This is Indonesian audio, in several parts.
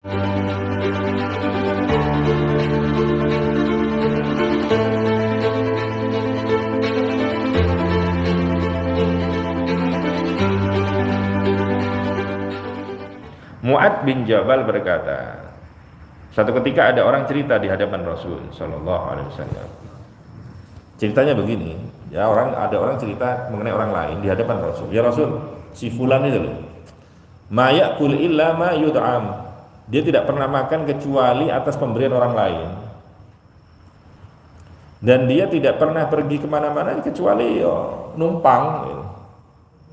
Mu'ad bin Jabal berkata, suatu ketika ada orang cerita di hadapan Rasul Sallallahu Alaihi Wasallam. Ceritanya begini, ya ada orang cerita mengenai orang lain di hadapan Rasul. Ya Rasul, si fulan itu loh, ma ya'kul illa ma yud'am. Dia tidak pernah makan kecuali atas pemberian orang lain. Dan dia tidak pernah pergi kemana-mana kecuali numpang.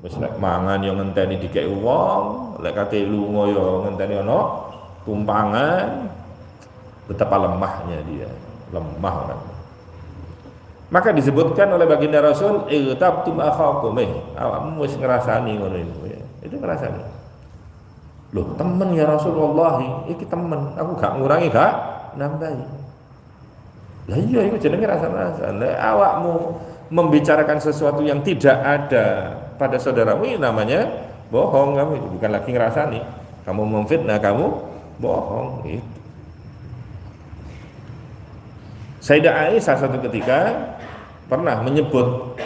Wis lek mangan yo ngenteni dikek wong, lek kate lunga yo ngenteni ana tumpangan. Betapa lemahnya dia, lemah orang. Maka disebutkan oleh baginda Rasul, "Irtabtum akhakum." Awakmu wis ngrasani ngono itu ya. Itu ngrasani. Loh, temen ya Rasulullah, iki temen, aku gak ngurangi gak nambahi. Lah iya iku jenenge rasa-rasa. Lek awakmu membicarakan sesuatu yang tidak ada pada saudaramu, ini namanya bohong. Kamu itu bukan lagi ngerasani, kamu memfitnah, kamu bohong gitu. Sayyidah Aisyah satu ketika pernah menyebut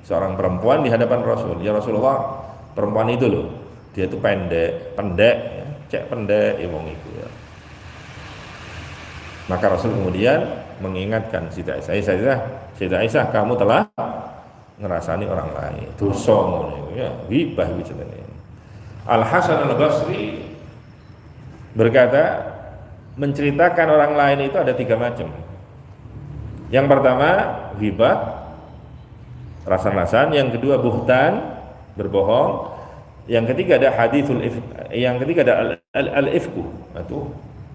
seorang perempuan di hadapan Rasul. Ya Rasulullah, perempuan itu loh, dia itu pendek ya, cek pendek ya wong itu ya. Maka Rasul kemudian mengingatkan Sayyidah Aisyah, kamu telah ngerasani orang lain, dosa ngono ya, ghibah iki jenenge. Al Hasan Al Basri berkata, menceritakan orang lain itu ada 3 macam. Yang pertama ghibah, rasan-rasan. Yang kedua buhtan, berbohong. Yang ketiga ada hadithul ifk, yang ketiga ada al-ifku, itu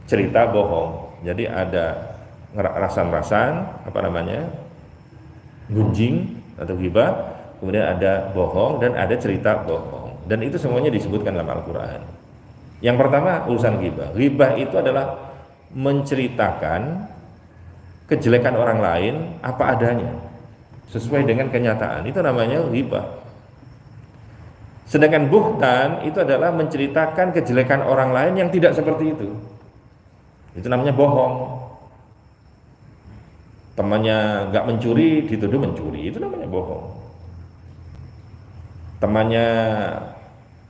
cerita bohong. Jadi ada rasan-rasan, apa namanya, gunjing atau ghibah, kemudian ada bohong dan ada cerita bohong. Dan itu semuanya disebutkan dalam Al-Quran. Yang pertama urusan ghibah. Ghibah itu adalah menceritakan kejelekan orang lain apa adanya, sesuai dengan kenyataan. Itu namanya ghibah. Sedangkan buhtan itu adalah menceritakan kejelekan orang lain yang tidak seperti itu. Itu namanya bohong. Temannya nggak mencuri dituduh mencuri, itu namanya bohong. Temannya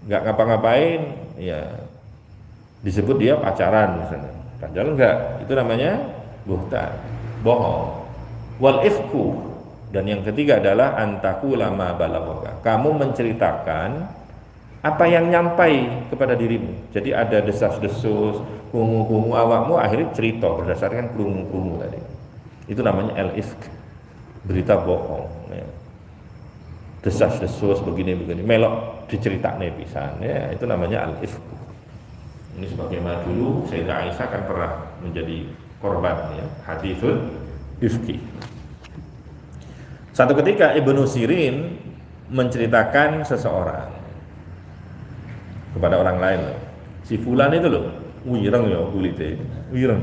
nggak ngapa-ngapain, ya disebut dia pacaran misalnya, padahal enggak, itu namanya buhtan, bohong. Wal ifku, dan yang ketiga adalah antaku lama balaghaka, kamu menceritakan apa yang nyampai kepada dirimu. Jadi ada desas-desus, kungu-kungu awakmu, akhirnya cerita berdasarkan kungu-kungu tadi. Itu namanya al-ifk, berita bohong ya. Desas-desus begini-begini, melok diceritakne pisan ya, itu namanya al-ifk. Ini sebagaimana dulu Sayyidah Aisyah kan pernah menjadi korban ya, hadithul ifki. Satu ketika Ibnu Sirin menceritakan seseorang kepada orang lain, si fulan itu loh, wireng ya kulitnya, wireng.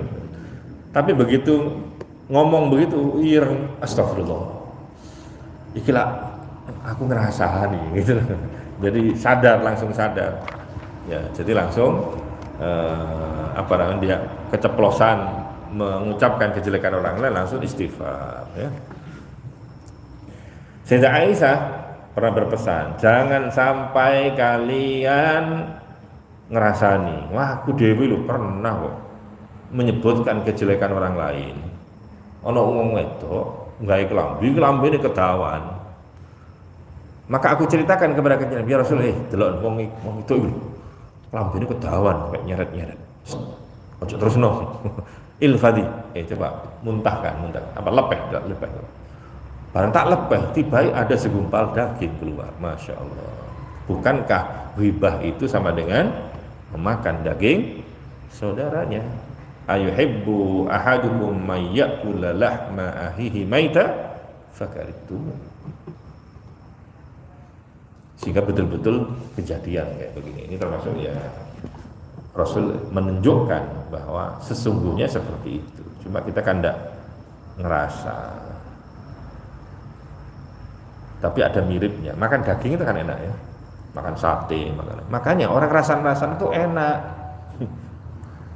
Tapi begitu ngomong begitu, ireng, astagfirullah. Ikilah aku ngerasa nih, gitu. Jadi langsung sadar. Ya, jadi langsung apa namanya, dia keceplosan mengucapkan kejelekan orang lain, langsung istighfar. Ya. Sayyidah Aisyah pernah berpesan, jangan sampai kalian ngerasani, wah aku dewi lu pernah kok menyebutkan kejelekan orang lain. Ana wong wedok gawe kelambi ini ketahuan. Maka aku ceritakan kepada kanjeng Nabi, ya Rasul, delok wong itu kelambi ini ketahuan kayak nyeret-nyeret. Ojo terusno. Ilfadi, coba muntahkan. Apa lepeh. Barang tak lepeh, tiba ada segumpal daging keluar. Masya Allah. Bukankah ghibah itu sama dengan memakan daging saudaranya? Ayuhibbu ahadukum may ya'kula lahma ahihi maita fakarihtum. Sehingga betul-betul kejadian kayak begini. Ini termasuk ya Rasul menunjukkan bahwa sesungguhnya seperti itu. Cuma kita kan enggak ngerasa. Tapi ada miripnya. Makan daging itu kan enak ya. Makan sate, makanya orang rasan-rasan itu enak.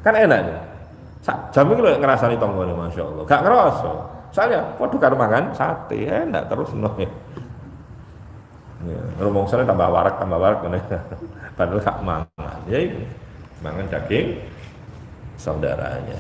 Kan enak nih. Jam iki lho ngrasani tanggane masyaallah. Gak ngerasa. Soalnya padha karo mangan sate, enak terus no. Ya, ngomong saya tambah warak ngene. Padahal gak mangan. Ya itu. Mangan daging saudaranya.